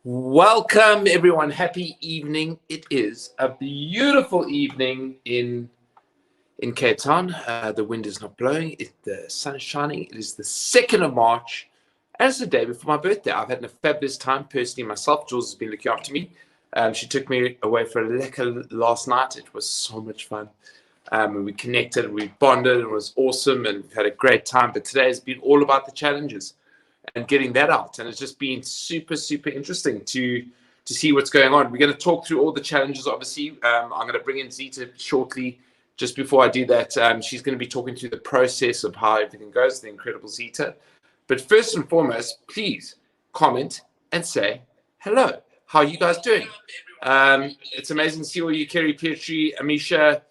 Welcome, everyone. Happy evening. It is a beautiful evening in Cape Town. The wind is not blowing. The sun is shining. It is the 2nd of March, and it's the day before my birthday. I've had a fabulous time personally myself. Jules has been looking after me. She took me away for a lekker last night. It was so much fun. We connected, we bonded, it was awesome, and we've had a great time. But today has been all about the challenges and getting that out, and it's just been super interesting to see what's going on. We're going to talk through all the challenges. Obviously, I'm going to bring in Zita shortly. Just before I do that, she's going to be talking through the process of how everything goes, the incredible Zita. But first and foremost, please comment and say hello. How are you guys doing? It's amazing to see all you, Kerry Petrie, Amisha,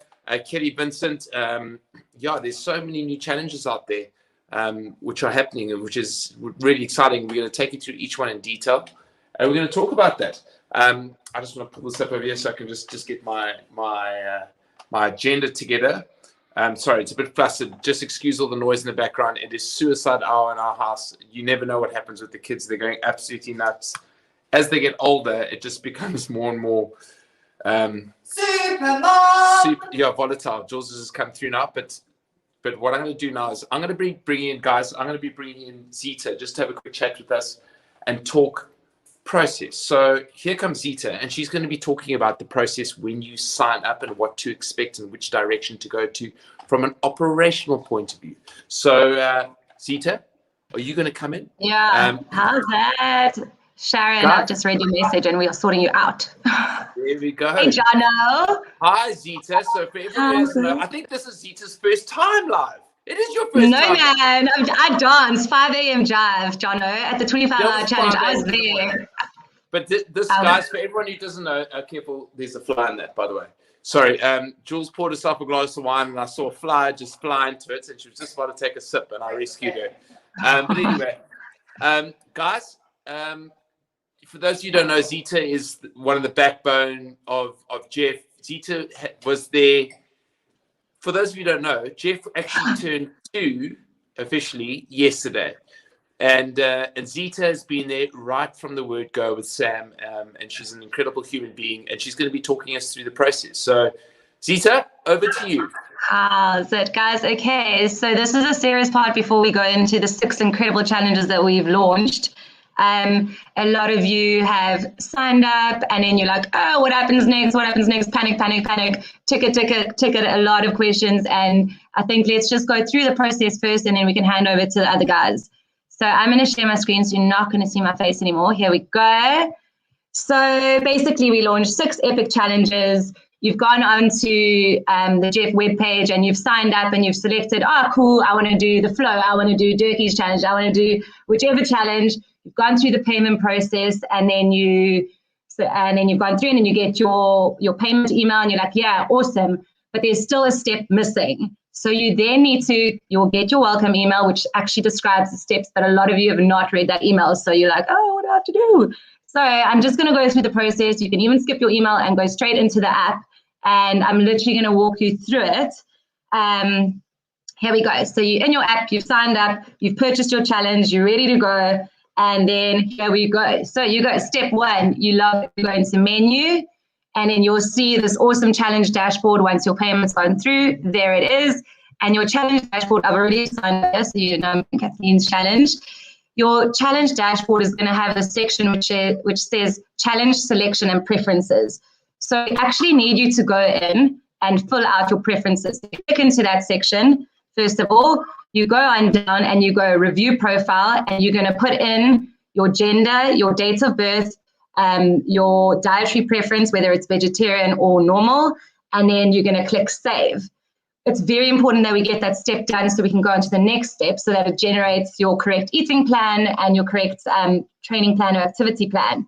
Kelly Vincent. Yeah, there's so many new challenges out there which are happening, and which is really exciting. We're going to take you through each one in detail, and we're going to talk about that. I just want to pull this up over here so I can just get my agenda together. Sorry, it's a bit flustered. Just excuse all the noise in the background. It is suicide hour in our house. You never know what happens with the kids. They're going absolutely nuts. As they get older, it just becomes more and more super volatile. Jules has just come through now, but what I'm going to do now is I'm going to be bringing in Zita just to have a quick chat with us and talk process. So here comes Zita, and she's going to be talking about the process when you sign up and what to expect and which direction to go to from an operational point of view. So Zita, are you going to come in? Yeah, how's that? Sharon, I've just read your message and we are sorting you out. There we go. Hey, Johno. Hi, Zita. So for everyone who doesn't know, I think this is Zita's first time live. It is your first time. No, man. I danced 5 a.m. jive, Johno, at the 25-hour challenge. I was there. But this, guys, for everyone who doesn't know, careful, there's a fly in that, by the way. Sorry, Jules poured herself a glass of wine, and I saw a fly just fly into it, and she was just about to take a sip, and I rescued her. But anyway, guys, for those of you who don't know, Zita is one of the backbone of Jeff. Zita was there. For those of you who don't know, Jeff actually turned 2 officially yesterday. And Zita has been there right from the word go with Sam. And she's an incredible human being. And she's going to be talking us through the process. So, Zita, over to you. How's it, guys? Okay, so this is a serious part before we go into the 6 incredible challenges that we've launched. A lot of you have signed up, and then you're like, oh, what happens next? What happens next? Panic. Ticket. A lot of questions. And I think let's just go through the process first, and then we can hand over to the other guys. So I'm going to share my screen so you're not going to see my face anymore. Here we go. So basically, we launched 6 epic challenges. You've gone on to the Jeff webpage and you've signed up and you've selected, oh, cool, I want to do the flow. I want to do Dirkie's challenge. I want to do whichever challenge. You've gone through the payment process, and then you've gone through and then you get your payment email and you're like, yeah, awesome. But there's still a step missing. So you then you'll get your welcome email, which actually describes the steps, but a lot of you have not read that email. So you're like, oh, what do I have to do? So I'm just going to go through the process. You can even skip your email and go straight into the app. And I'm literally going to walk you through it. Here we go. So you're in your app, you've signed up, you've purchased your challenge, you're ready to go. And then here we go. So you go step 1, you go into menu, and then you'll see this awesome challenge dashboard once your payment's gone through. There it is. And your challenge dashboard, I've already signed up, so you know Kathleen's challenge. Your challenge dashboard is going to have a section which says challenge selection and preferences. So we actually need you to go in and fill out your preferences. You click into that section. First of all, you go on down and you go review profile, and you're going to put in your gender, your date of birth, your dietary preference, whether it's vegetarian or normal, and then you're going to click save. It's very important that we get that step done so we can go on to the next step, so that it generates your correct eating plan and your correct training plan or activity plan.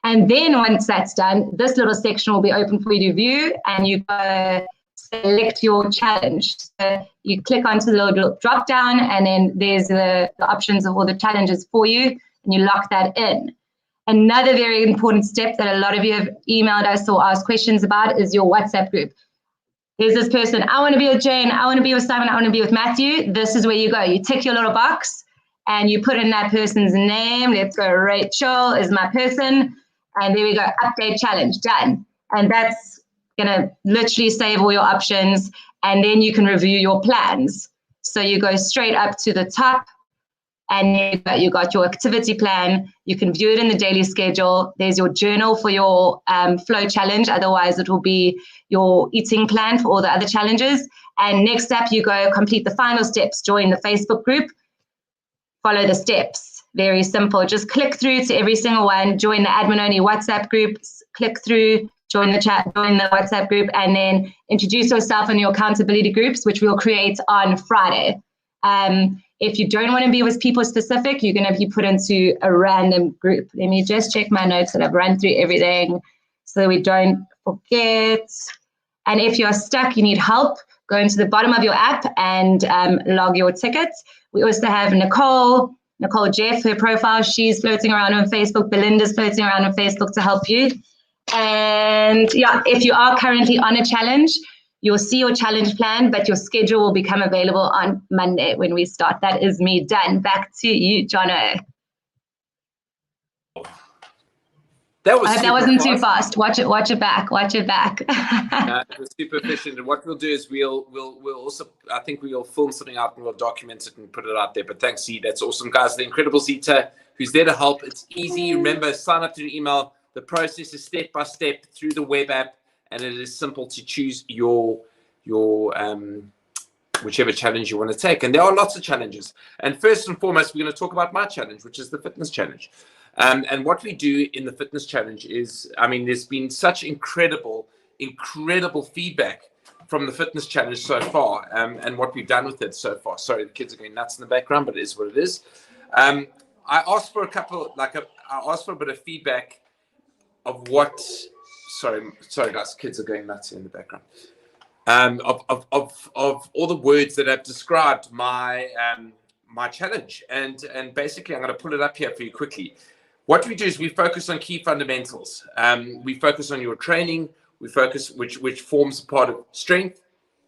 And then once that's done, this little section will be open for you to view, and you go select your challenge. So you click onto the little drop down, and then there's the options of all the challenges for you, and you lock that in. Another very important step that a lot of you have emailed us or asked questions about is your WhatsApp group. Here's this person, I want to be with Jane, I want to be with Simon, I want to be with Matthew. This is where you go. You tick your little box, and you put in that person's name. Let's go, Rachel is my person. And there we go, update challenge, done. And that's gonna literally save all your options. And then you can review your plans. So you go straight up to the top and you got your activity plan. You can view it in the daily schedule. There's your journal for your flow challenge. Otherwise, it will be your eating plan for all the other challenges. And next up, you go complete the final steps. Join the Facebook group. Follow the steps. Very simple. Just click through to every single one. Join the admin-only WhatsApp groups. Click through, join the chat, join the WhatsApp group, and then introduce yourself in your accountability groups, which we'll create on Friday. If you don't want to be with people specific, you're going to be put into a random group. Let me just check my notes that I've run through everything so that we don't forget. And if you're stuck, you need help, go into the bottom of your app and log your tickets. We also have Nicole Jeff, her profile, she's floating around on Facebook. Belinda's floating around on Facebook to help you. And yeah, if you are currently on a challenge, you'll see your challenge plan, but your schedule will become available on Monday when we start. That is me done. Back to you, Johno. I hope that wasn't too fast. Watch it back. It was super efficient. And what we'll do is we'll also, I think we'll film something out and we'll document it and put it out there. But thanks, Z. That's awesome, guys. The incredible Zita, who's there to help. It's easy. Remember, sign up to the email. The process is step by step through the web app, and it is simple to choose your whichever challenge you want to take. And there are lots of challenges. And first and foremost, we're going to talk about my challenge, which is the fitness challenge. And what we do in the fitness challenge is, I mean, there's been such incredible feedback from the fitness challenge so far, and what we've done with it so far. Sorry, the kids are going nuts in the background, but it is what it is. I asked for I asked for a bit of feedback of what. Sorry, guys, kids are going nuts in the background. Of all the words that have described my my challenge, and basically, I'm going to pull it up here for you quickly. What we do is we focus on key fundamentals. We focus on your training. We focus which forms part of strength,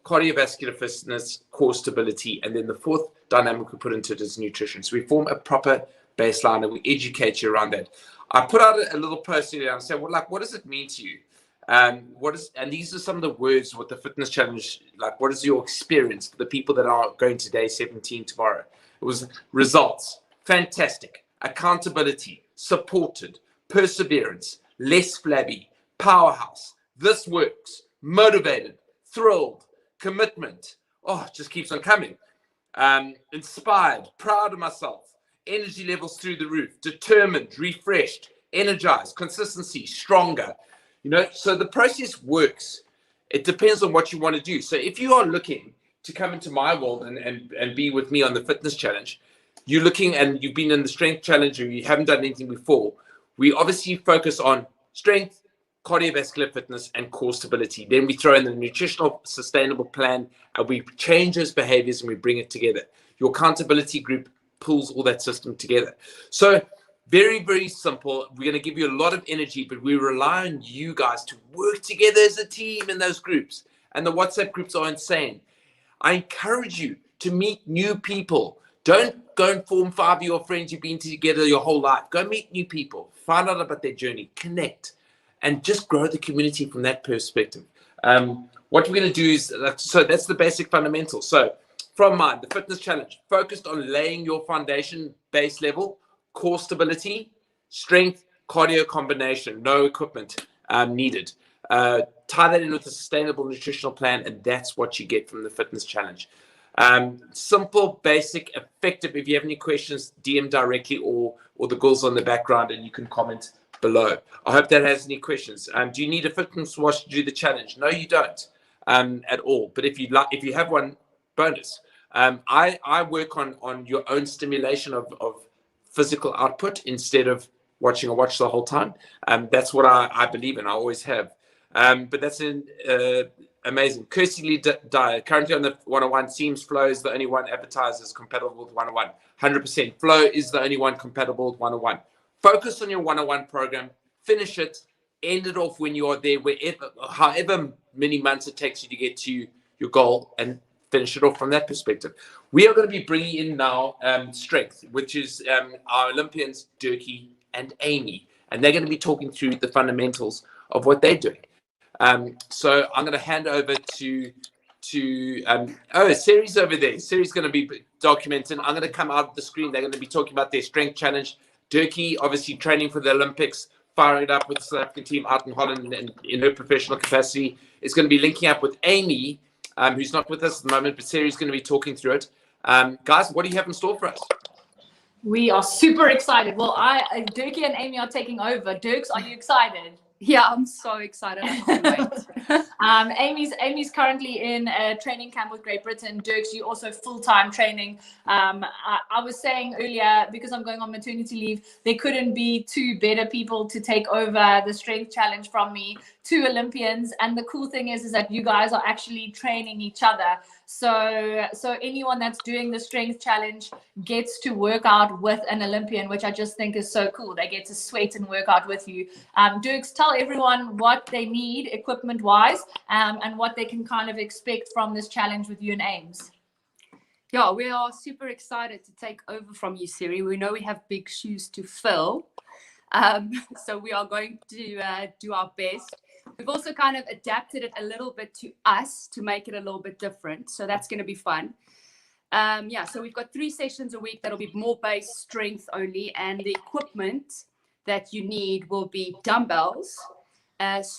cardiovascular fitness, core stability, and then the fourth dynamic we put into it is nutrition. So we form a proper baseline and we educate you around that. I put out a little post here and say, well, like, what does it mean to you? And these are some of the words with the fitness challenge. Like, what is your experience for the people that are going to day 17 tomorrow? It was results, fantastic, accountability, supported, perseverance, less flabby, powerhouse, this works, motivated, thrilled, commitment. Oh, it just keeps on coming. Inspired, proud of myself, energy levels through the roof, determined, refreshed, energized, consistency, stronger. You know, so the process works. It depends on what you want to do. So if you are looking to come into my world and be with me on the fitness challenge, you're looking and you've been in the strength challenge and you haven't done anything before, we obviously focus on strength, cardiovascular fitness, and core stability. Then we throw in the nutritional sustainable plan and we change those behaviors and we bring it together. Your accountability group pulls all that system together. So very, very simple. We're going to give you a lot of energy, but we rely on you guys to work together as a team in those groups. And the WhatsApp groups are insane. I encourage you to meet new people. Don't go and form 5 of your friends you've been together your whole life. Go meet new people. Find out about their journey. Connect. And just grow the community from that perspective. What we're going to do is, so that's the basic fundamentals. So from mine, the fitness challenge, focused on laying your foundation base level, core stability, strength, cardio combination, no equipment needed. Tie that in with a sustainable nutritional plan, and that's what you get from the fitness challenge. Simple, basic, effective. If you have any questions, DM directly or the girls on the background, and you can comment below. I hope that has any questions. Do you need a fitness watch to do the challenge? No, you don't at all. But if you have one, bonus. I work on your own stimulation of physical output instead of watching a watch the whole time. That's what I believe in. I always have. But that's amazing. Kirsty Dyer, currently on the 101, seems Flow is the only one advertised as compatible with 101. 100%. Flow is the only one compatible with 101. Focus on your 101 program. Finish it. End it off when you are there, however many months it takes you to get to your goal, and finish it off from that perspective. We are going to be bringing in now strength, which is our Olympians, Dirkie and Amy, and they're going to be talking through the fundamentals of what they're doing. So I'm going to hand over to Siri's over there. Siri's going to be documenting. I'm going to come out of the screen. They're going to be talking about their strength challenge. Dirkie, obviously training for the Olympics, firing it up with the South African team out in Holland and in her professional capacity. Is going to be linking up with Amy, who's not with us at the moment, but Siri's going to be talking through it. Guys, what do you have in store for us? We are super excited. Well, Dirkie and Amy are taking over. Dirks, are you excited? Yeah, I'm so excited. I can't wait. Amy's currently in a training camp with Great Britain. Dirks, you also full-time training. I was saying earlier, because I'm going on maternity leave, there couldn't be two better people to take over the strength challenge from me, two Olympians. And the cool thing is that you guys are actually training each other. So anyone that's doing the strength challenge gets to work out with an Olympian, which I just think is so cool. They get to sweat and work out with you. Dirks, tell everyone what they need equipment-wise and what they can kind of expect from this challenge with you and Ames. Yeah, we are super excited to take over from you, Siri. We know we have big shoes to fill. So we are going to do our best. We've also kind of adapted it a little bit to us to make it a little bit different. So that's going to be fun. So we've got 3 sessions a week that'll be more base strength only. And the equipment that you need will be dumbbells,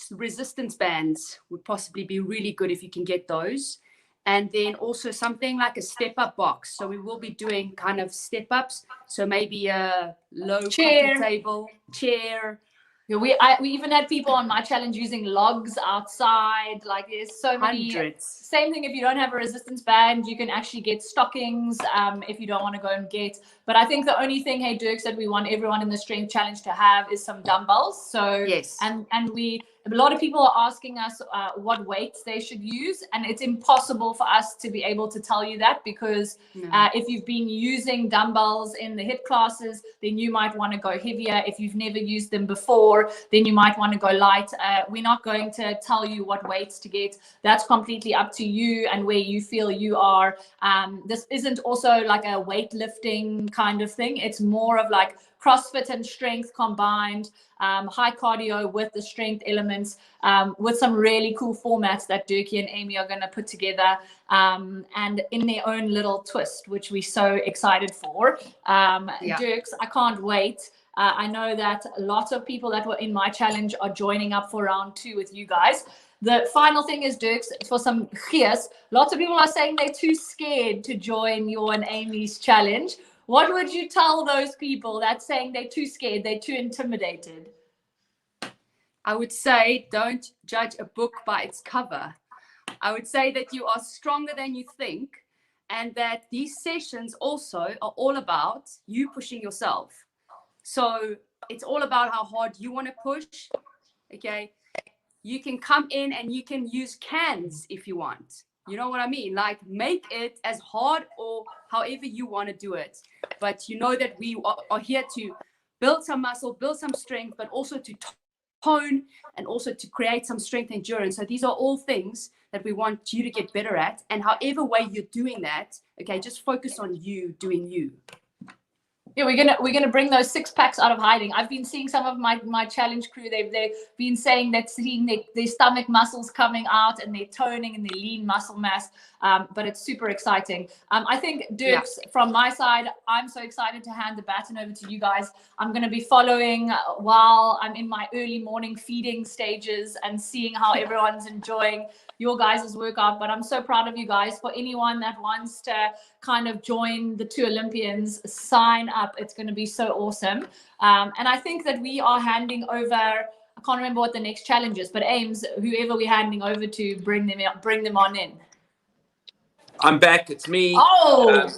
resistance bands would possibly be really good if you can get those. And then also something like a step-up box. So we will be doing kind of step-ups. So maybe a low coffee table, chair. Yeah, we even had people on my challenge using logs outside. Like there's so many. Hundreds. Same thing if you don't have a resistance band, you can actually get stockings if you don't want to go and get. But I think the only thing, hey Dirks, that we want everyone in the strength challenge to have is some dumbbells. So yes, and a lot of people are asking us what weights they should use, and it's impossible for us to be able to tell you that because if you've been using dumbbells in the HIIT classes, then you might want to go heavier. If you've never used them before, then you might want to go light. We're not going to tell you what weights to get. That's completely up to you and where you feel you are. This isn't also like a weightlifting kind of thing. It's more of like CrossFit and strength combined, high cardio with the strength elements, with some really cool formats that Dirkie and Amy are going to put together, and in their own little twist, which we're so excited for. Dirks, I can't wait. I know that a lot of people that were in my challenge are joining up for round 2 with you guys. The final thing is, Dirks, for some gears, lots of people are saying they're too scared to join your and Amy's challenge. What would you tell those people that's saying they're too scared, they're too intimidated? I would say don't judge a book by its cover. I would say that you are stronger than you think, and that these sessions also are all about you pushing yourself. So it's all about how hard you want to push. Okay, you can come in and you can use cans if you want. You know what I mean? Like, make it as hard or however you want to do it. But you know that we are here to build some muscle, build some strength, but also to tone and also to create some strength endurance. So these are all things that we want you to get better at. And however way you're doing that, okay, just focus on you doing you. Yeah, we're gonna bring those 6-packs out of hiding. I've been seeing some of my challenge crew. They've been saying that seeing their stomach muscles coming out and their toning and their lean muscle mass. But it's super exciting. I think, Dirks, from my side, I'm so excited to hand the baton over to you guys. I'm going to be following while I'm in my early morning feeding stages and seeing how everyone's enjoying your guys' workout. But I'm so proud of you guys. For anyone that wants to kind of join the 2 Olympians, sign up. It's going to be so awesome. And I think that we are handing over, I can't remember what the next challenge is, but Ames, whoever we're handing over to, bring them on in. I'm back. It's me. Oh!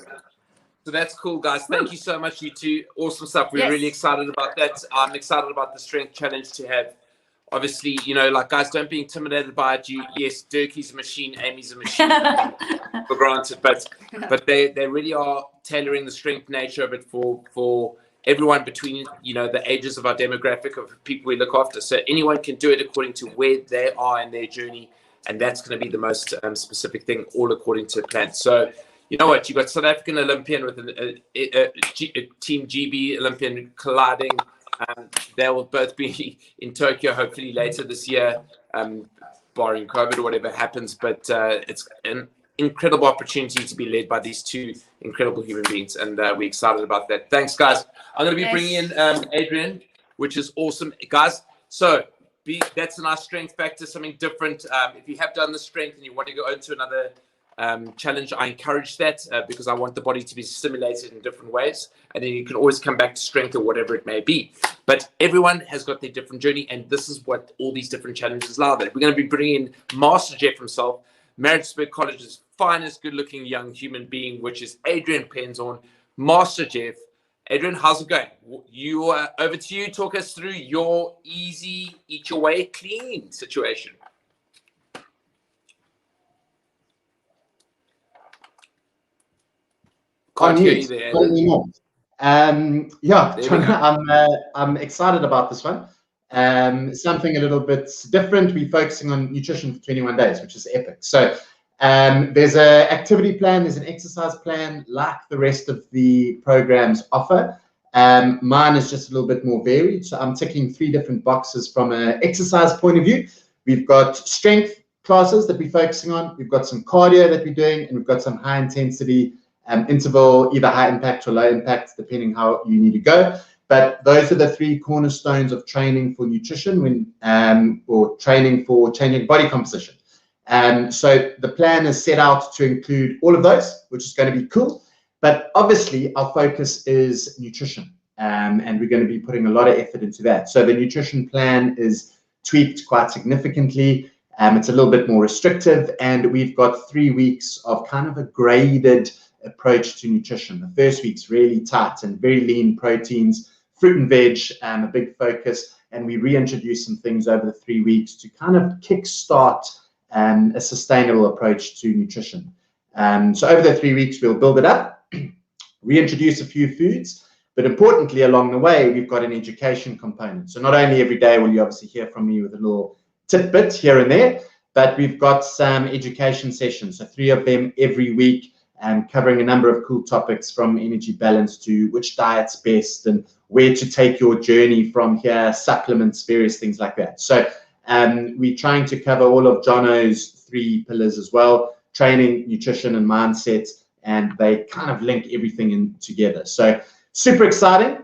So that's cool, guys. Thank you so much, you two. Awesome stuff. We're really excited about that. I'm excited about the strength challenge to have. Obviously, you know, like, guys, don't be intimidated by it. Yes, Dirkie's a machine, Amy's a machine, for granted. But they really are tailoring the strength nature of it for everyone between, you know, the ages of our demographic of people we look after. So anyone can do it according to where they are in their journey. and that's going to be the most specific thing, all according to plan. So, you know what? You got South African Olympian with a Team GB Olympian colliding. They will both be in Tokyo, hopefully later this year, barring COVID or whatever happens. But it's an incredible opportunity to be led by these two incredible human beings, and we're excited about that. Thanks, guys. I'm going to be bringing in Adrian, which is awesome, guys. So that's a nice strength factor, something different. If you have done the strength and you want to go into another challenge, I encourage that because I want the body to be stimulated in different ways, and then you can always come back to strength or whatever it may be. But everyone has got their different journey, and this is what all these different challenges allow. That we're going to be bringing in Master Jeff himself, Maritzburg College's finest good-looking young human being, which is Adrian Penzorn. Master Jeff. Adrian, how's it going? You over to you. Talk us through your easy, eat your way clean situation. Can't hear you there, Adrian. I'm excited about this one. Something a little bit different. We're focusing on nutrition for 21 days, which is epic. So there's an activity plan, there's an exercise plan, like the rest of the programs offer. Mine is just a little bit more varied. So I'm ticking 3 different boxes from an exercise point of view. We've got strength classes that we're focusing on. We've got some cardio that we're doing, and we've got some high intensity interval, either high impact or low impact, depending how you need to go. But those are the 3 cornerstones of training for nutrition or training for changing body composition. So the plan is set out to include all of those, which is going to be cool. But obviously, our focus is nutrition, and we're going to be putting a lot of effort into that. So the nutrition plan is tweaked quite significantly. It's a little bit more restrictive, and we've got 3 weeks of kind of a graded approach to nutrition. The first week's really tight and very lean proteins, fruit and veg, a big focus, and we reintroduce some things over the 3 weeks to kind of kickstart a sustainable approach to nutrition. So over the 3 weeks, we'll build it up, reintroduce a few foods, but importantly, along the way, we've got an education component. So not only every day will you obviously hear from me with a little tidbit here and there, but we've got some education sessions, so 3 of them every week, covering a number of cool topics from energy balance to which diet's best and where to take your journey from here, supplements, various things like that. So we're trying to cover all of Johno's 3 pillars as well: training, nutrition, and mindset, and they kind of link everything in together. So super exciting.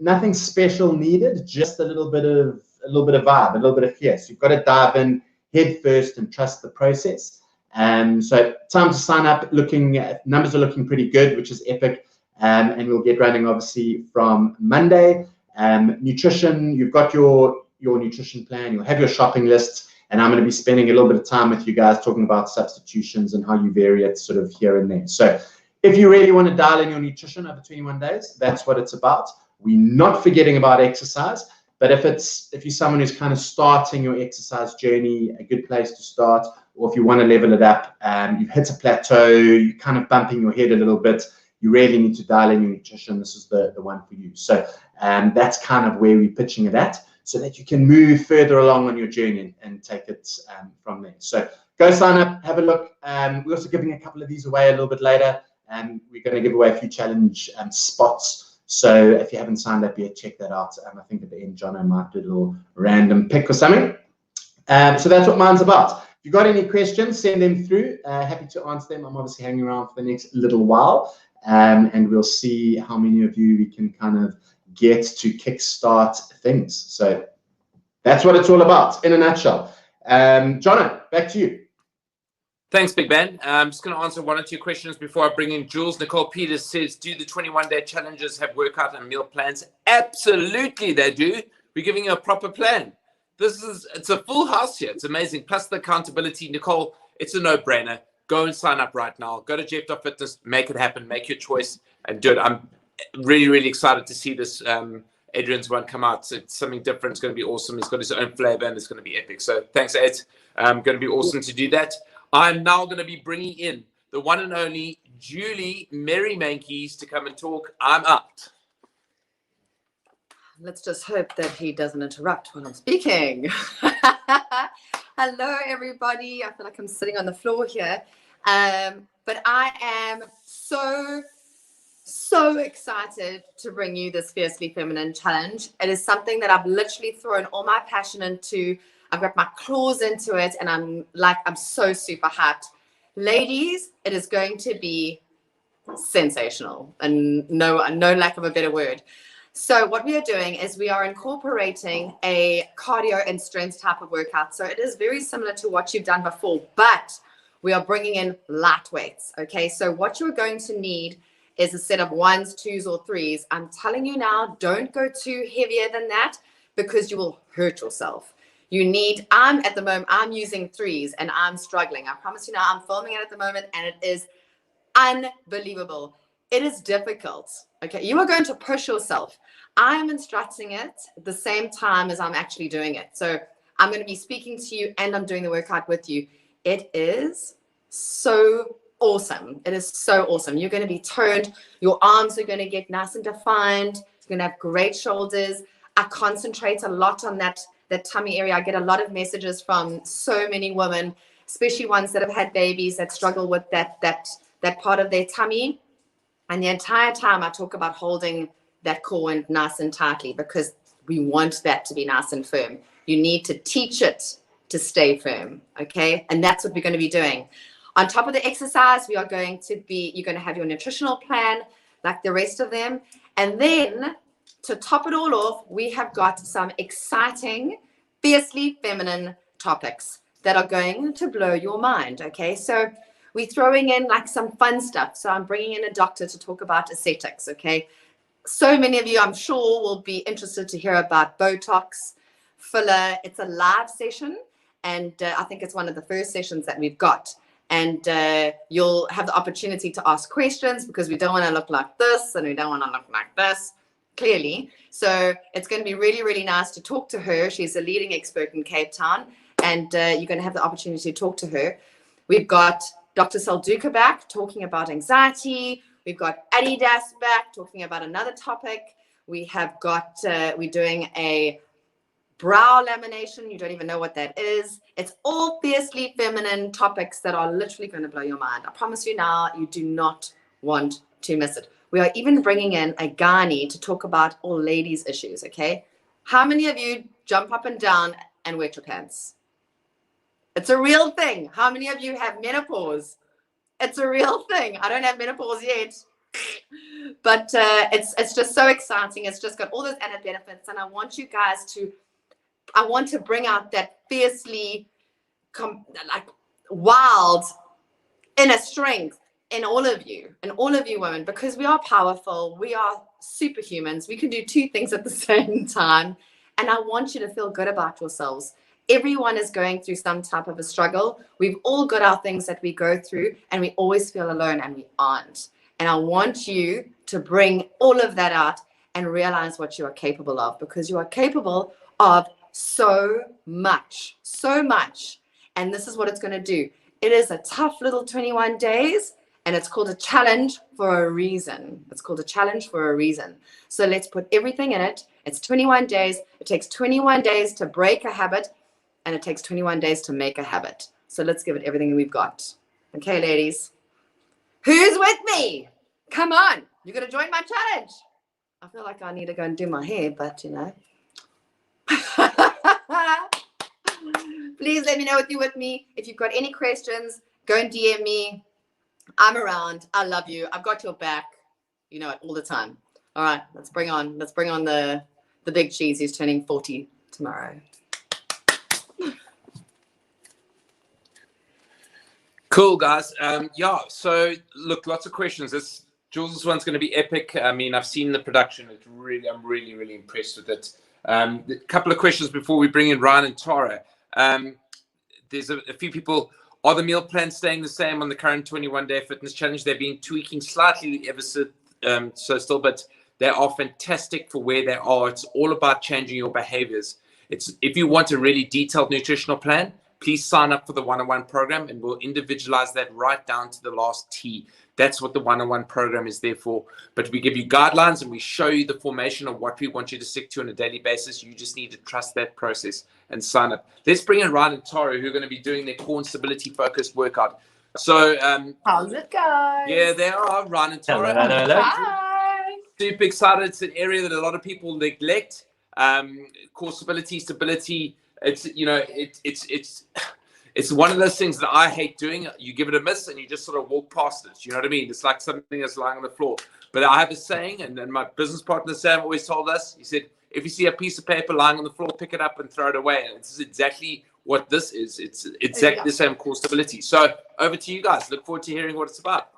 Nothing special needed, just a little bit of vibe, a little bit of fear. So you've got to dive in head first and trust the process. So time to sign up. Numbers are looking pretty good, which is epic. And we'll get running obviously from Monday. Nutrition, you've got your nutrition plan, you'll have your shopping lists, and I'm going to be spending a little bit of time with you guys talking about substitutions and how you vary it sort of here and there. So if you really want to dial in your nutrition over 21 days, that's what it's about. We're not forgetting about exercise, but if you're someone who's kind of starting your exercise journey, a good place to start, or if you want to level it up, you've hit a plateau, you're kind of bumping your head a little bit, you really need to dial in your nutrition. This is the one for you. So that's kind of where we're pitching it at, so that you can move further along on your journey and take it from there. So go sign up, have a look. We're also giving a couple of these away a little bit later, and we're going to give away a few challenge spots. So if you haven't signed up yet, check that out. I think at the end, Johno might do a little random pick or something. So that's what mine's about. If you've got any questions, send them through. Happy to answer them. I'm obviously hanging around for the next little while, and we'll see how many of you we can kind of get to kickstart things. So that's what it's all about in a nutshell. Johno, back to you. Thanks, Big Ben. I'm just going to answer 1 or 2 questions before I bring in Jules. Nicole Peters says, do the 21-day challenges have workout and meal plans? Absolutely, they do. We're giving you a proper plan. It's a full house here. It's amazing. Plus the accountability. Nicole, it's a no-brainer. Go and sign up right now. Go to Jeff.Fitness, make it happen, make your choice, and do it. I'm really, really excited to see this Adrian's one come out. It's something different. It's going to be awesome. He's got his own flavor, and it's going to be epic. So thanks, Ed. Going to be awesome to do that. I'm now going to be bringing in the one and only Julie Merrymankeys to come and talk. I'm out. Let's just hope that he doesn't interrupt when I'm speaking. Hello, everybody. I feel like I'm sitting on the floor here. But I am so excited to bring you this Fiercely Feminine challenge. It is something that I've literally thrown all my passion into. I've got my claws into it, and I'm so super hyped. Ladies, it is going to be sensational, and no lack of a better word. So what we are doing is we are incorporating a cardio and strength type of workout. So it is very similar to what you've done before, but we are bringing in light weights. Okay, so what you're going to need is a set of 1s, 2s, or 3s. I'm telling you now, don't go too heavier than that because you will hurt yourself. At the moment, I'm using 3s and I'm struggling. I promise you now, I'm filming it at the moment and it is unbelievable. It is difficult. Okay, you are going to push yourself. I am instructing it at the same time as I'm actually doing it. So I'm going to be speaking to you and I'm doing the workout with you. It is so awesome. It is so awesome. You're going to be toned. Your arms are going to get nice and defined. You're going to have great shoulders. I concentrate a lot on that tummy area. I get a lot of messages from so many women, especially ones that have had babies that struggle with that part of their tummy. And the entire time I talk about holding that core in nice and tightly because we want that to be nice and firm. You need to teach it to stay firm, okay? And that's what we're going to be doing. On top of the exercise, you're going to have your nutritional plan like the rest of them. And then to top it all off, we have got some exciting, fiercely feminine topics that are going to blow your mind, okay? So we're throwing in like some fun stuff. So I'm bringing in a doctor to talk about aesthetics, okay? So many of you, I'm sure, will be interested to hear about Botox, filler. It's a live session, and I think it's one of the first sessions that we've got. And you'll have the opportunity to ask questions because we don't want to look like this and we don't want to look like this, clearly. So it's going to be really, really nice to talk to her. She's a leading expert in Cape Town, and you're going to have the opportunity to talk to her. We've got Dr. Salduka back talking about anxiety. We've got Adidas back talking about another topic. We have got, we're doing a brow lamination. You don't even know what that is. It's all fiercely feminine topics that are literally going to blow your mind. I promise you now, you do not want to miss it. We are even bringing in a gynae to talk about all ladies' issues, okay? How many of you jump up and down and wet your pants? It's a real thing. How many of you have menopause? It's a real thing. I don't have menopause yet. But it's just so exciting. It's just got all those added benefits. And I want you guys to bring out that fiercely, wild inner strength in all of you women, because we are powerful. We are superhumans. We can do two things at the same time. And I want you to feel good about yourselves. Everyone is going through some type of a struggle. We've all got our things that we go through, and we always feel alone, and we aren't. And I want you to bring all of that out and realize what you are capable of, because you are capable of so much. And this is what it's going to do. It is a tough little 21 days, and it's called a challenge for a reason. So let's put everything in it. It's 21 days. It takes 21 days to break a habit, and it takes 21 days to make a habit. So let's give it everything we've got. Okay, ladies. Who's with me? Come on. You're going to join my challenge. I feel like I need to go and do my hair, but you know. Please let me know if you're with me. If you've got any questions, go and DM me. I'm around. I love you. I've got your back. You know it all the time. All right, let's bring on the big cheese who's turning 40 tomorrow. Cool, guys. So look, lots of questions. Jules' one's going to be epic. I mean, I've seen the production. I'm really, really impressed with it. A couple of questions before we bring in Ryan and Tara. There's a few people. Are the meal plans staying the same on the current 21-day fitness challenge? They've been tweaking slightly ever so still, but they are fantastic for where they are. It's all about changing your behaviors. If you want a really detailed nutritional plan, please sign up for the one-on-one program, and we'll individualize that right down to the last T. That's what the one-on-one program is there for. But we give you guidelines and we show you the formation of what we want you to stick to on a daily basis. You just need to trust that process and sign up. Let's bring in Ryan and Tara, who are going to be doing their core and stability focused workout. So, how's it, guys? yeah, they are, Ryan and Tara. Hello. Hi. Super excited. It's an area that a lot of people neglect. Core stability. It's, you know, it's one of those things that I hate doing. You give it a miss and you just sort of walk past it. You know what I mean? It's like something that's lying on the floor. But I have a saying, and my business partner Sam always told us, he said, if you see a piece of paper lying on the floor, pick it up and throw it away. And this is exactly what this is. It's exactly the same core stability. So over to you guys. Look forward to hearing what it's about.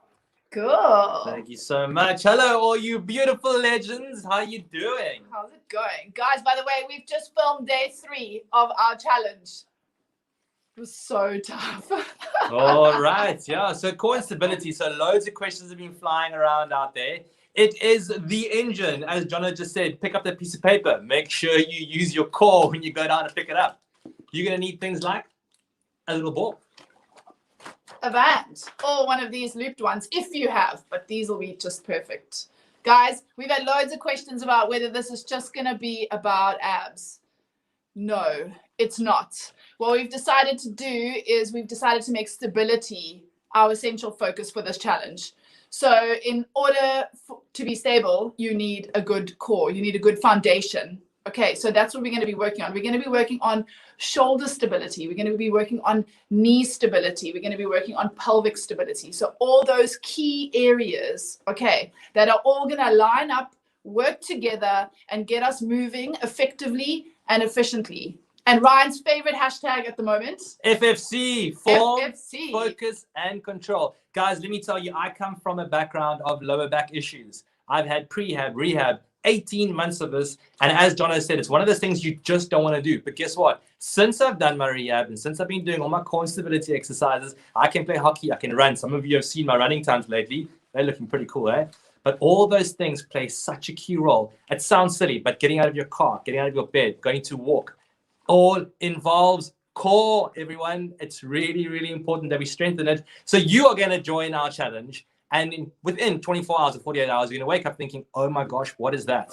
Cool. Thank you so much. Hello, all you beautiful legends. How you doing? How's it going? Guys, by the way, we've just filmed day 3 of our challenge. It was so tough. All right. Yeah. So core and stability. So loads of questions have been flying around out there. It is the engine. As Johno just said, pick up that piece of paper. Make sure you use your core when you go down and pick it up. You're going to need things like a little ball. A band or one of these looped ones if you have, but these will be just perfect. Guys, we've had loads of questions about whether this is just going to be about abs. No, it's not. What we've decided to do is we've decided to make stability our essential focus for this challenge. So in order to be stable, you need a good core. You need a good foundation. Okay, so that's what we're going to be working on. We're going to be working on shoulder stability. We're going to be working on knee stability. We're going to be working on pelvic stability. So all those key areas, okay, that are all going to line up, work together, and get us moving effectively and efficiently. And Ryan's favorite hashtag at the moment? FFC, form, FFC. focus, and control. Guys, let me tell you, I come from a background of lower back issues. I've had prehab, rehab, 18 months of this. And as Johno said, it's one of those things you just don't want to do. But guess what? Since I've done my rehab and since I've been doing all my core and stability exercises, I can play hockey, I can run. Some of you have seen my running times lately. They're looking pretty cool, eh? But all those things play such a key role. It sounds silly, but getting out of your car, getting out of your bed, going to walk, all involves core, everyone. It's really, really important that we strengthen it. So you are going to join our challenge. And within 24 hours or 48 hours, you're going to wake up thinking, oh my gosh, what is that?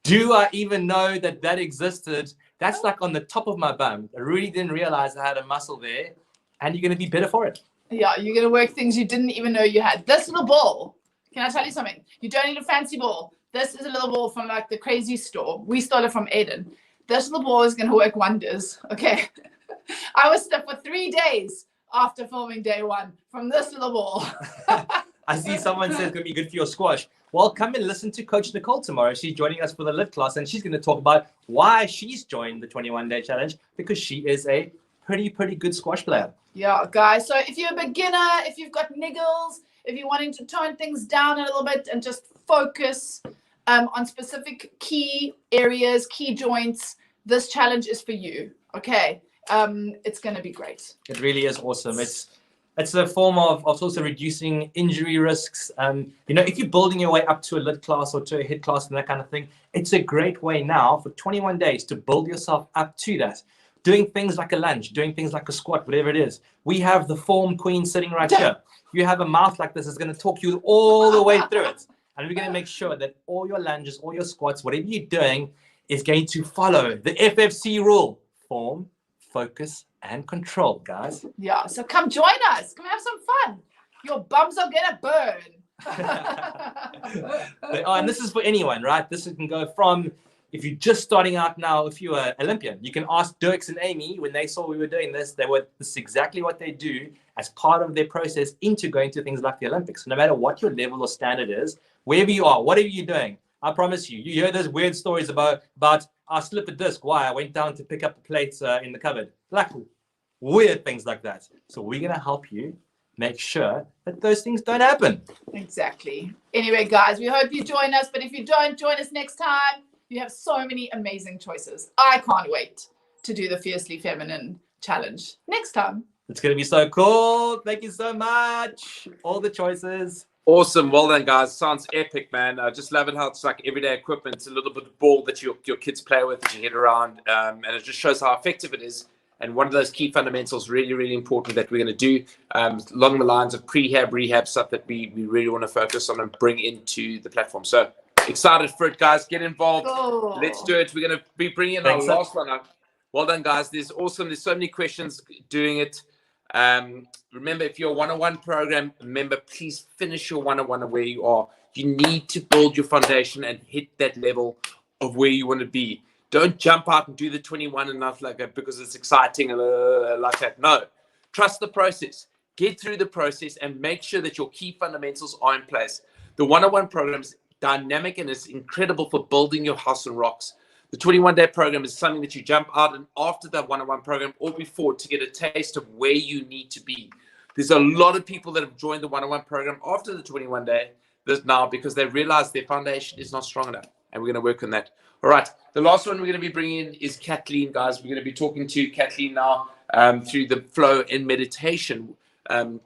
Do I even know that that existed? That's like on the top of my bum. I really didn't realize I had a muscle there. And you're going to be better for it. Yeah, you're going to work things you didn't even know you had. This little ball, can I tell you something? You don't need a fancy ball. This is a little ball from like the crazy store. We stole it from Aiden. This little ball is going to work wonders. Okay. I was stuck for 3 days after filming day 1 from this little ball. I see someone says it's going to be good for your squash. Well, come and listen to Coach Nicole tomorrow. She's joining us for the lift class, and she's going to talk about why she's joined the 21-day challenge, because she is a pretty good squash player. Yeah, guys. So if you're a beginner, if you've got niggles, if you're wanting to tone things down a little bit and just focus on specific key areas, key joints, this challenge is for you. Okay. It's going to be great. It really is awesome. It's a form of also reducing injury risks. You know, if you're building your way up to a lit class or to a hit class and that kind of thing, it's a great way now for 21 days to build yourself up to that. Doing things like a lunge, doing things like a squat, whatever it is. We have the form queen sitting right here. You have a mouth like this is going to talk you all the way through it. And we're going to make sure that all your lunges, all your squats, whatever you're doing is going to follow the FFC rule. Form, focus, and control, guys. Yeah, so come join us. Come have some fun. Your bums are going to burn. And this is for anyone, right? This can go from, if you're just starting out now, if you're an Olympian, you can ask Dirks and Amy when they saw we were doing this, this is exactly what they do as part of their process into going to things like the Olympics. So no matter what your level or standard is, wherever you are, whatever you're doing, I promise you, you hear those weird stories about I slipped a disc. Why? I went down to pick up the plates in the cupboard. Like weird things like that. So we're going to help you make sure that those things don't happen. Exactly. Anyway, guys, we hope you join us. But if you don't join us next time, you have so many amazing choices. I can't wait to do the Fiercely Feminine challenge next time. It's going to be so cool. Thank you so much. All the choices. Awesome. Well done, guys. Sounds epic, man. I just love it how it's like everyday equipment. It's a little bit of ball that your kids play with as you head around. And it just shows how effective it is. And one of those key fundamentals, really, really important that we're going to do along the lines of prehab, rehab stuff that we really want to focus on and bring into the platform. So excited for it, guys. Get involved. Cool. Let's do it. We're going to be bringing in Thanks, our last one up. Well done, guys. There's awesome. There's so many questions doing it. Remember, if you're a one-on-one program member, please finish your one-on-one where you are. You need to build your foundation and hit that level of where you want to be. Don't jump out and do the 21 and nothing like that because it's exciting like that. No, trust the process. Get through the process and make sure that your key fundamentals are in place. The one-on-one program is dynamic and it's incredible for building your house on rocks. The 21-day program is something that you jump out and after that one-on-one program or before to get a taste of where you need to be. There's a lot of people that have joined the one-on-one program after the 21-day now because they realize their foundation is not strong enough, and we're going to work on that. All right, the last one we're going to be bringing in is Kathleen, guys. We're going to be talking to Kathleen now through the Flow in Meditation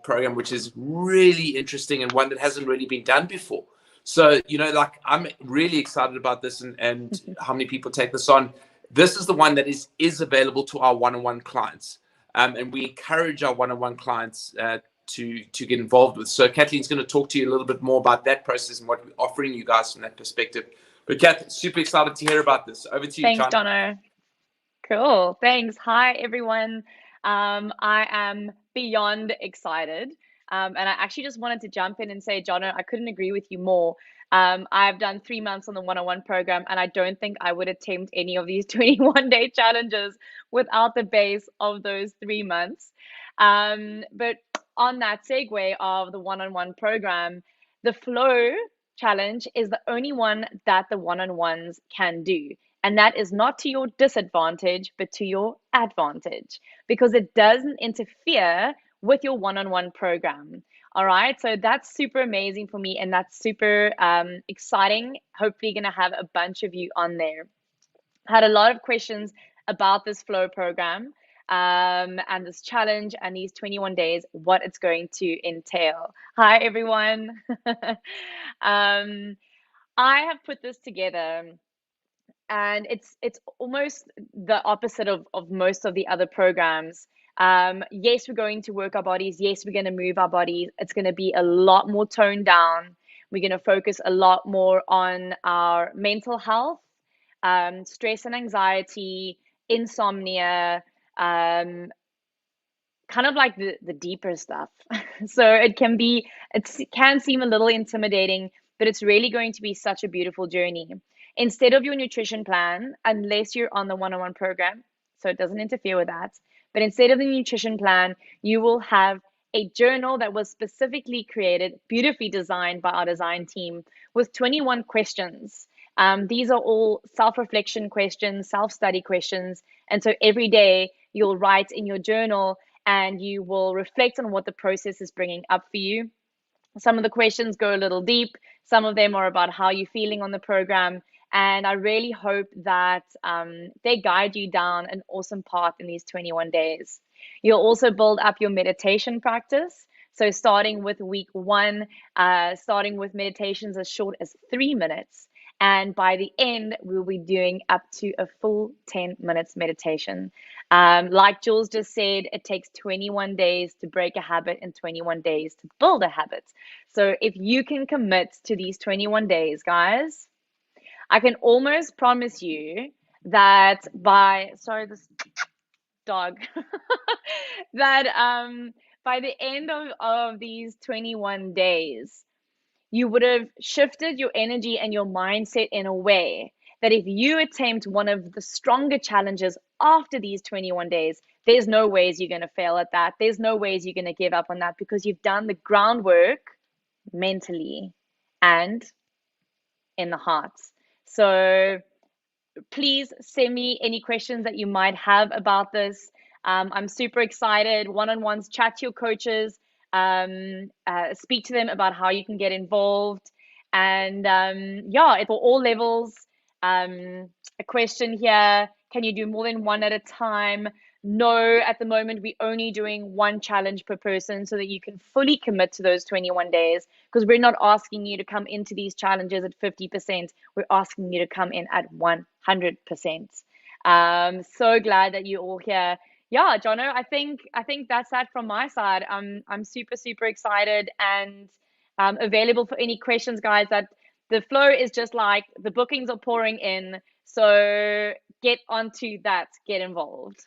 program, which is really interesting and one that hasn't really been done before. So, like I'm really excited about this and how many people take this on. This is the one that is available to our one-on-one clients. And we encourage our one-on-one clients to get involved with. So Kathleen's going to talk to you a little bit more about that process and what we're offering you guys from that perspective. But Kath, super excited to hear about this. Over to you, Thanks, John. Johno. Cool. Thanks. Hi, everyone. I am beyond excited. And I actually just wanted to jump in and say, Johno, I couldn't agree with you more. I've done 3 months on the one-on-one program, and I don't think I would attempt any of these 21-day challenges without the base of those 3 months. But on that segue of the one-on-one program, the Flow challenge is the only one that the one-on-ones can do. And that is not to your disadvantage, but to your advantage, because it doesn't interfere with your one-on-one program. All right, so that's super amazing for me, and that's super exciting. Hopefully going to have a bunch of you on there. Had a lot of questions about this Flow program and this challenge and these 21 days, what it's going to entail. Hi, everyone. I have put this together, and it's almost the opposite of most of the other programs. Yes, we're going to work our bodies. Yes, we're going to move our bodies. It's going to be a lot more toned down. We're going to focus a lot more on our mental health, stress and anxiety, insomnia, kind of like the deeper stuff. So it can seem a little intimidating, but it's really going to be such a beautiful journey. Instead of your nutrition plan, unless you're on the one-on-one program, so it doesn't interfere with that, but instead of the nutrition plan, you will have a journal that was specifically created, beautifully designed by our design team with 21 questions. These are all self-reflection questions, self-study questions. And so every day you'll write in your journal and you will reflect on what the process is bringing up for you. Some of the questions go a little deep. Some of them are about how you're feeling on the program. And I really hope that they guide you down an awesome path in these 21 days. You'll also build up your meditation practice. So starting with week 1, starting with meditations as short as 3 minutes. And by the end, we'll be doing up to a full 10 minutes meditation. Like Jules just said, it takes 21 days to break a habit and 21 days to build a habit. So if you can commit to these 21 days, guys, I can almost promise you that sorry, this dog, that by the end of these 21 days, you would have shifted your energy and your mindset in a way that if you attempt one of the stronger challenges after these 21 days, there's no ways you're going to fail at that. There's no ways you're going to give up on that because you've done the groundwork mentally and in the heart. So please send me any questions that you might have about this. I'm super excited. One-on-ones, chat to your coaches, speak to them about how you can get involved. And yeah, it's for all levels. A question here, can you do more than one at a time? No, at the moment, we're only doing 1 challenge per person so that you can fully commit to those 21 days, because we're not asking you to come into these challenges at 50%. We're asking you to come in at 100%. So glad that you're all here. yeah, Johno, I think that's that from my side. I'm super excited and available for any questions, guys. That the flow is just like the bookings are pouring in, so get onto that, get involved.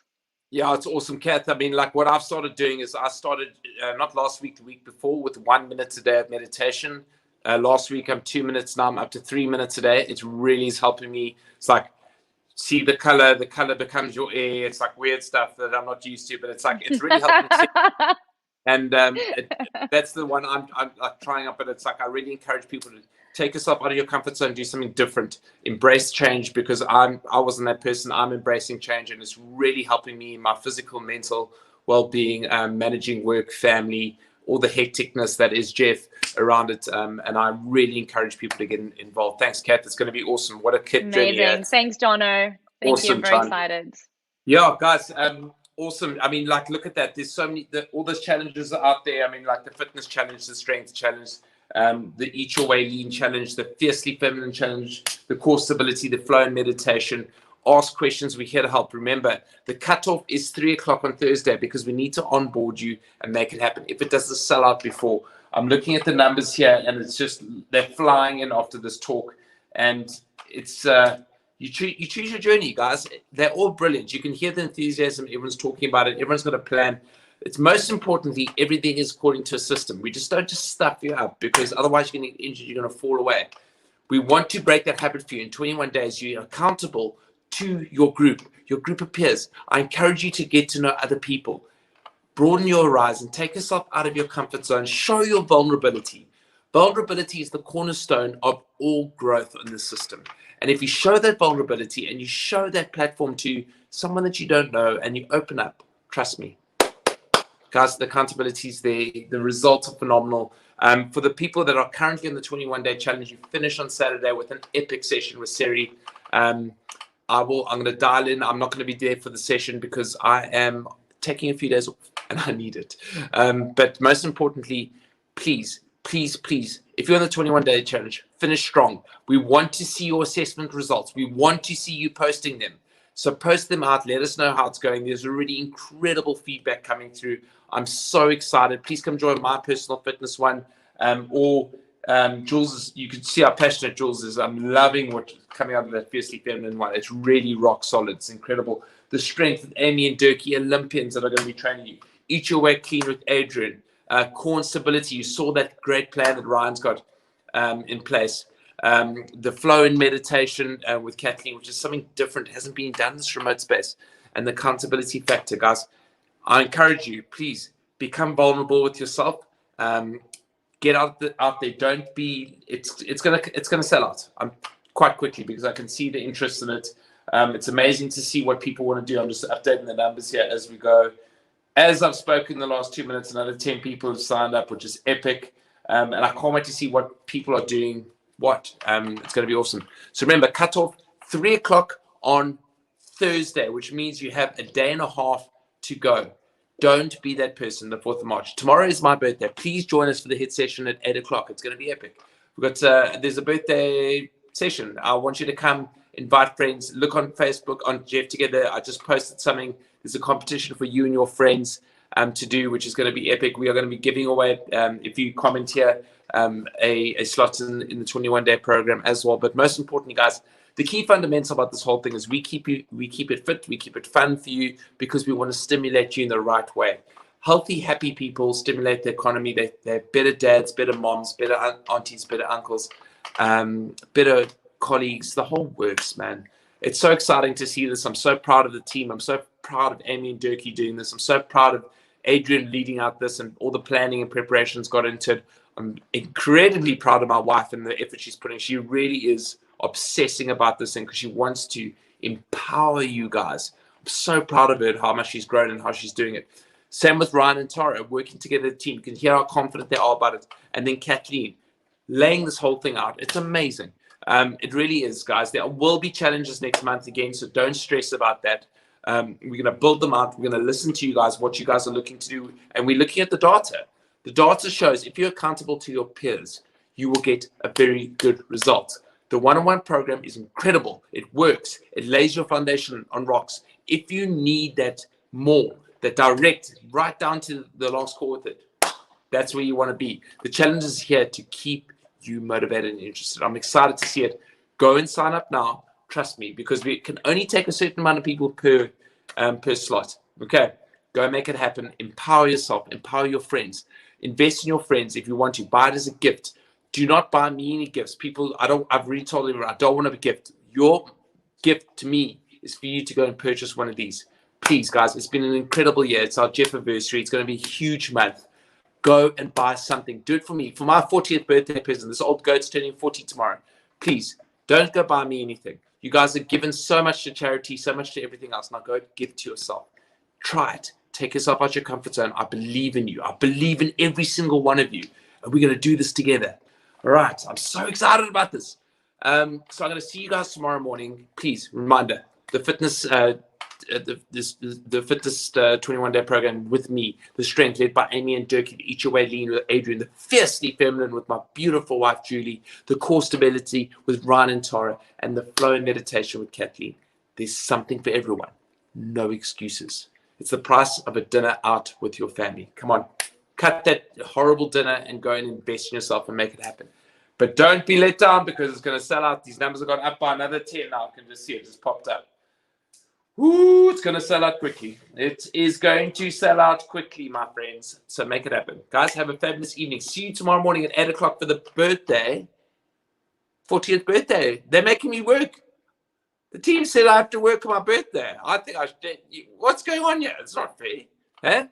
Yeah, it's awesome, Kath. I mean, like what I've started doing is I started not last week, the week before, with 1 minute a day of meditation. Last week I'm 2 minutes, now I'm up to 3 minutes a day. It really is helping me. It's like, see the color becomes your air. It's like weird stuff that I'm not used to, but it's like it's really helping me. And that's the one I'm like trying up. But it's like I really encourage people to take yourself out of your comfort zone, do something different, embrace change, because I wasn't that person. I'm embracing change, and it's really helping me in my physical, mental well-being, managing work, family, all the hecticness that is Jeff around it. And I really encourage people to get involved. Thanks, Kath. It's going to be awesome. What a kid journey. Amazing. Thanks, Johno. Thank Awesome, you. I'm very John. excited. Yeah, guys. Awesome. I mean, like, look at that. There's so many, all those challenges are out there. I mean, like the fitness challenge, the strength challenge, the Eat Your Way Lean challenge, the Fiercely Feminine challenge, the core stability, the flow and meditation. Ask questions. We're here to help. Remember, the cutoff is 3 o'clock on Thursday, because we need to onboard you and make it happen. If it doesn't sell out before, I'm looking at the numbers here, and it's just, they're flying in after this talk. And it's, you choose your journey, guys. They're all brilliant. You can hear the enthusiasm. Everyone's talking about it. Everyone's got a plan. It's most importantly, everything is according to a system. We just don't just stuff you up, because otherwise you're going to get injured. You're going to fall away. We want to break that habit for you. In 21 days, you're accountable to your group of peers. I encourage you to get to know other people. Broaden your horizon. Take yourself out of your comfort zone. Show your vulnerability. Vulnerability is the cornerstone of all growth in the system. And if you show that vulnerability and you show that platform to someone that you don't know and you open up, trust me, guys, the accountability is there. The results are phenomenal. For the people that are currently on the 21-day challenge, you finish on Saturday with an epic session with Siri. I'm going to dial in. I'm not going to be there for the session because I am taking a few days off and I need it. But most importantly, please, if you're on the 21-day challenge, finish strong. We want to see your assessment results. We want to see you posting them. So post them out. Let us know how it's going. There's already incredible feedback coming through. I'm so excited. Please come join my personal fitness one. Jules, you can see how passionate Jules is. I'm loving what's coming out of that Fiercely Feminine one. It's really rock solid. It's incredible. The strength of Amy and Dirkie, Olympians that are going to be training you. Eat Your Way Clean with Adrian. Core and stability. You saw that great plan that Ryan's got in place. The flow in meditation with Kathleen, which is something different, hasn't been done in this remote space. And the accountability factor, guys. I encourage you, please become vulnerable with yourself. Get out there. Don't be. It's gonna sell out. Quite quickly, because I can see the interest in it. It's amazing to see what people want to do. I'm just updating the numbers here as we go. As I've spoken in the last 2 minutes, another 10 people have signed up, which is epic. And I can't wait to see what people are doing. It's going to be awesome. So remember, cut off 3 o'clock on Thursday, which means you have a day and a half to go. Don't be that person, the 4th of March. Tomorrow is my birthday. Please join us for the hit session at 8 o'clock. It's going to be epic. We've got there's a birthday session. I want you to come, invite friends, look on Facebook on Jeff Together. I just posted something. There's a competition for you and your friends to do, which is going to be epic. We are going to be giving away, if you comment here, a slot in the 21-day program as well. But most importantly, guys, the key fundamental about this whole thing is we keep it fit, we keep it fun for you, because we want to stimulate you in the right way. Healthy, happy people stimulate the economy. They're better dads, better moms, better aunties, better uncles, better colleagues. The whole works, man. It's so exciting to see this. I'm so proud of the team. I'm so proud of Amy and Dirkie doing this. I'm so proud of Adrian leading out this and all the planning and preparations got into it. I'm incredibly proud of my wife and the effort she's putting. She really is obsessing about this thing because she wants to empower you guys. I'm so proud of her, how much she's grown and how she's doing it. Same with Ryan and Tara, working together as a team. You can hear how confident they are about it. And then Kathleen, laying this whole thing out. It's amazing. It really is, guys. There will be challenges next month again, so don't stress about that. We're going to build them out. We're going to listen to you guys, what you guys are looking to do. And we're looking at the data. The data shows if you're accountable to your peers, you will get a very good result. The one-on-one program is incredible. It works. It lays your foundation on rocks. If you need that more, that direct right down to the last call with it. That's where you want to be. The challenge is here to keep you motivated and interested. I'm excited to see it. Go and sign up now. Trust me, because we can only take a certain amount of people per slot. Okay, go and make it happen. Empower yourself. Empower your friends. Invest in your friends if you want to. Buy it as a gift. Do not buy me any gifts. People, I've already told them I don't want a gift. Your gift to me is for you to go and purchase one of these. Please, guys, it's been an incredible year. It's our Jeff anniversary. It's going to be a huge month. Go and buy something. Do it for me. For my 40th birthday present. This old goat's turning 40 tomorrow. Please, don't go buy me anything. You guys have given so much to charity, so much to everything else. Now go give to yourself. Try it. Take yourself out your comfort zone. I believe in you. I believe in every single one of you. And we're going to do this together. All right. I'm so excited about this. So I'm going to see you guys tomorrow morning. Please, reminder, the fitness the fitness 21-day program with me, the strength led by Amy and Dirkie, the Eat Your Way Lean with Adrian, the fiercely feminine with my beautiful wife Julie, the core stability with Ryan and Tara, and the flow and meditation with Kathleen. There's something for everyone. No excuses. It's the price of a dinner out with your family. Come on, cut that horrible dinner and go and invest in yourself and make it happen. But don't be let down because it's going to sell out. These numbers have gone up by another 10 now. I can just see it just popped up. Ooh, it's going to sell out quickly. It is going to sell out quickly, my friends. So make it happen. Guys, have a fabulous evening. See you tomorrow morning at 8 o'clock for the birthday. 40th birthday. They're making me work. The team said I have to work on my birthday. I think I should. What's going on here? It's not fair. Eh?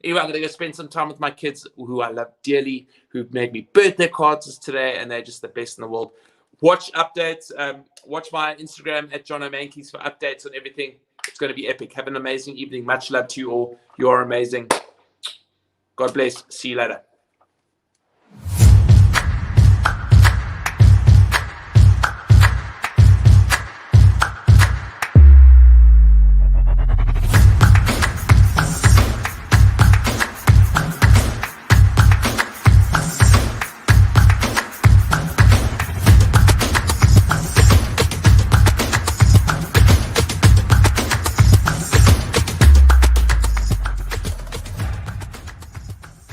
Anyway, I'm going to go spend some time with my kids who I love dearly, who've made me birthday cards today, and they're just the best in the world. Watch updates. Watch my Instagram at Johno Mankeys for updates on everything. It's going to be epic. Have an amazing evening. Much love to you all. You are amazing. God bless. See you later.